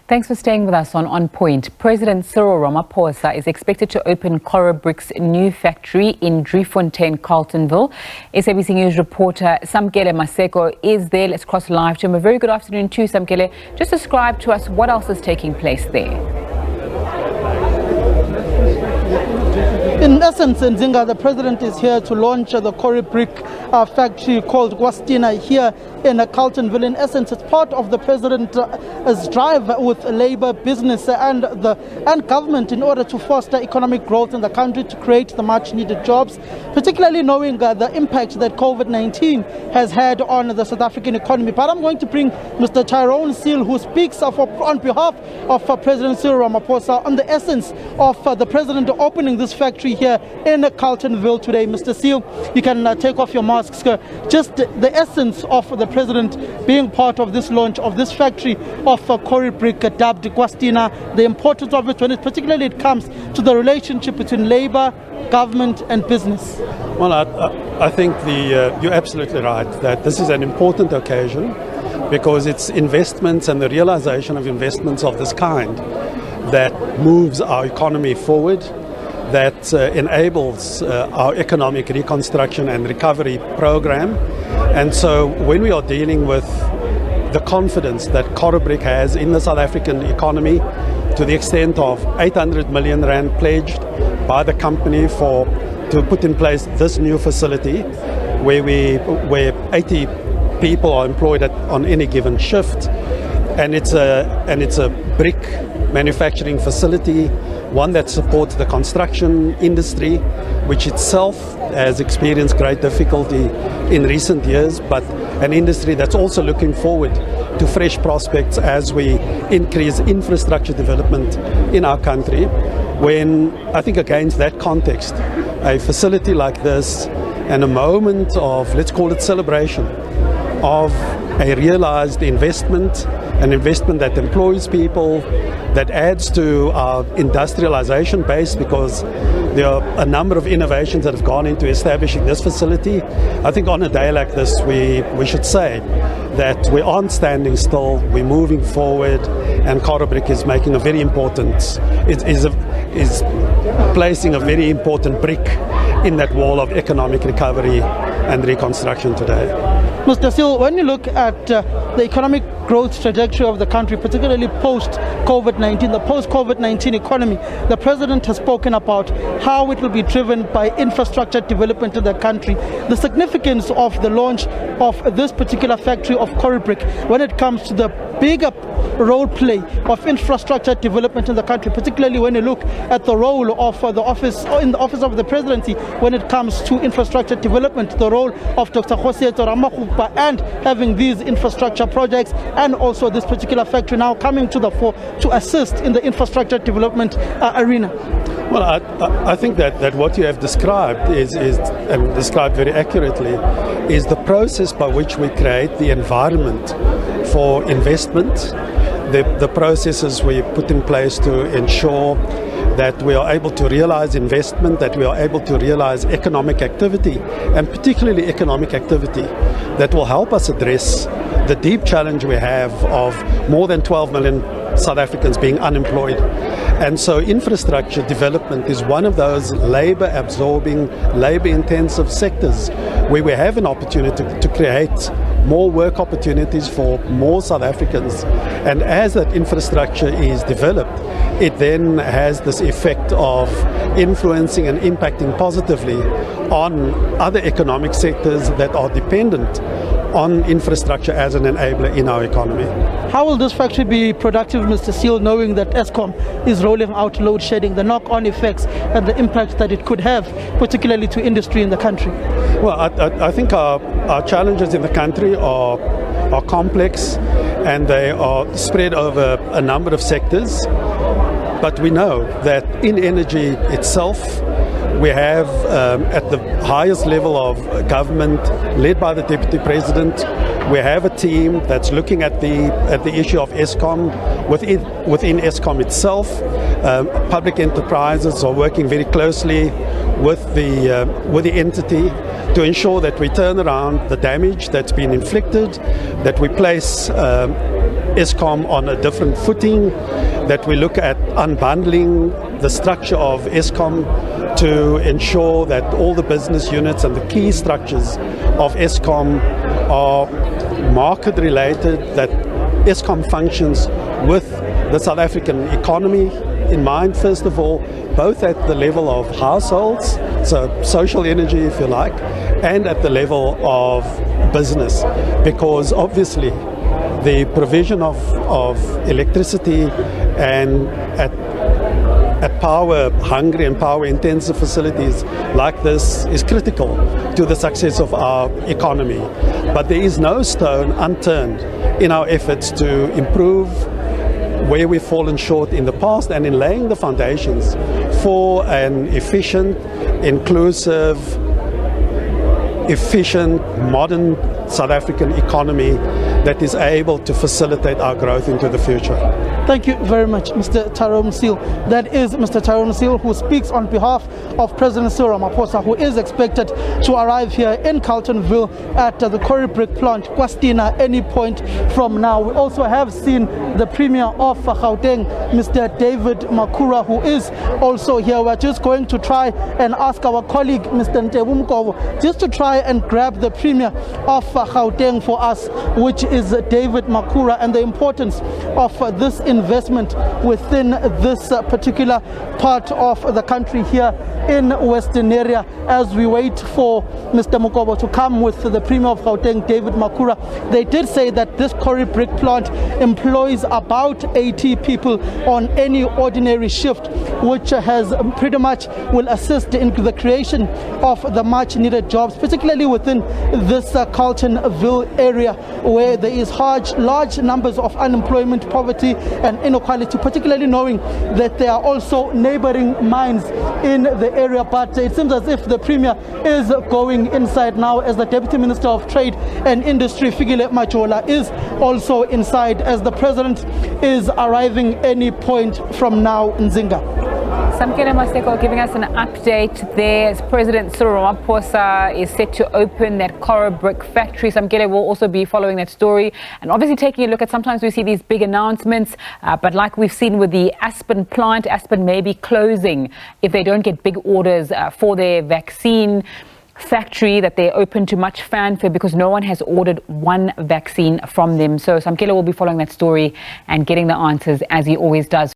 Thanks for staying with us on Point. President Cyril Ramaphosa is expected to open Corobrick's new factory in Driefontein, Carltonville. SABC News reporter Samkele Maseko is there. Let's cross live to him. A very good afternoon to Samkele. Just describe to us what else is taking place there. In essence, Nzinga, the president is here to launch the Corobrick factory called Gwastina here in Carltonville. In essence, it's part of the president's drive with labor, business and government in order to foster economic growth in the country, to create the much needed jobs, particularly knowing the impact that COVID-19 has had on the South African economy. But I'm going to bring Mr. Tyrone Seal, who speaks on behalf of President Cyril Ramaphosa on the essence of the president opening this factory here in Carltonville today. Mr. Seal, you can take off your masks. Just the essence of the president being part of this launch of this factory of Corobrick dubbed Gwastina, the importance of it when particularly it comes to the relationship between labor, government and business. Well, I think you're absolutely right that this is an important occasion because it's investments and the realization of investments of this kind that moves our economy forward, that enables our economic reconstruction and recovery program. And so when we are dealing with the confidence that Corobrick has in the South African economy, to the extent of 800 million rand pledged by the company to put in place this new facility where 80 people are employed on any given shift, and it's a brick manufacturing facility, one that supports the construction industry, which itself has experienced great difficulty in recent years, but an industry that's also looking forward to fresh prospects as we increase infrastructure development in our country. When I think against that context, a facility like this and a moment of, let's call it celebration, of a realized investment, an investment that employs people, that adds to our industrialization base, because there are a number of innovations that have gone into establishing this facility. I think on a day like this, we should say that we aren't standing still, we're moving forward, and Corobrick is making a very important, is placing a very important brick in that wall of economic recovery and reconstruction today. Mr. Seal, when you look at the economic growth trajectory of the country, particularly post-COVID-19, the post-COVID-19 economy, the president has spoken about how it will be driven by infrastructure development in the country. The significance of the launch of this particular factory of Corobrick when it comes to the bigger role play of infrastructure development in the country, particularly when you look at the role of the office of the presidency when it comes to infrastructure development, the role of Dr. Cyril Ramaphosa and having these infrastructure projects, and also this particular factory now coming to the fore to assist in the infrastructure development arena. Well, I think that what you have described is and described very accurately, is the process by which we create the environment for investment, the processes we put in place to ensure that we are able to realize investment, that we are able to realize economic activity, and particularly economic activity that will help us address the deep challenge we have of more than 12 million South Africans being unemployed. And so infrastructure development is one of those labor-absorbing, labor-intensive sectors where we have an opportunity to create more work opportunities for more South Africans. And as that infrastructure is developed, it then has this effect of influencing and impacting positively on other economic sectors that are dependent on infrastructure as an enabler in our economy. How will this factory be productive, Mr. Seal, knowing that Eskom is rolling out load shedding, the knock-on effects and the impact that it could have, particularly to industry in the country? Well, I think our challenges in the country are complex, and they are spread over a number of sectors. But we know that in energy itself, we have at the highest level of government, led by the Deputy President, we have a team that's looking at the issue of Eskom. Within Eskom itself, public enterprises are working very closely with the entity to ensure that we turn around the damage that's been inflicted, that we place Eskom on a different footing, that we look at unbundling the structure of Eskom to ensure that all the business units and the key structures of Eskom are market related, that Eskom functions with the South African economy in mind, first of all, both at the level of households, so social energy if you like, and at the level of business, because obviously the provision of electricity and at power hungry and power intensive facilities like this is critical to the success of our economy. But there is no stone unturned in our efforts to improve where we've fallen short in the past and in laying the foundations for an efficient, inclusive, modern South African economy that is able to facilitate our growth into the future. Thank you very much, Mr. Tyrone Seal. That is Mr. Tyrone Seal, who speaks on behalf of President Cyril Ramaphosa, who is expected to arrive here in Carltonville at the Corobrick plant, Kwastina, any point from now. We also have seen the Premier of Gauteng, Mr. David Makhura, who is also here. We're just going to try and ask our colleague, Mr. Ntebu Mkobo, just to try and grab the Premier of Gauteng for us, which is David Makhura, and the importance of this investment within this particular part of the country here in Western area. As we wait for Mr. Mukobo to come with the Premier of Gauteng, David Makhura, they did say that this Corobrick plant employs about 80 people on any ordinary shift, which has pretty much will assist in the creation of the much needed jobs, particularly within this Carltonville area, where there is large numbers of unemployment, poverty and inequality, particularly knowing that there are also neighboring mines in the area. But it seems as if the Premier is going inside now, as the Deputy Minister of Trade and Industry, Fikile Majola, is also inside, as the President is arriving any point from now in Nzinga. Samkele, Maseko giving us an update there. President Cyril Ramaphosa is set to open that Corobrick factory. Samkele will also be following that story and obviously taking a look at, sometimes we see these big announcements, but like we've seen with the Aspen plant, Aspen may be closing if they don't get big orders for their vaccine factory that they're open to much fanfare, because no one has ordered one vaccine from them. So Samkele will be following that story and getting the answers as he always does.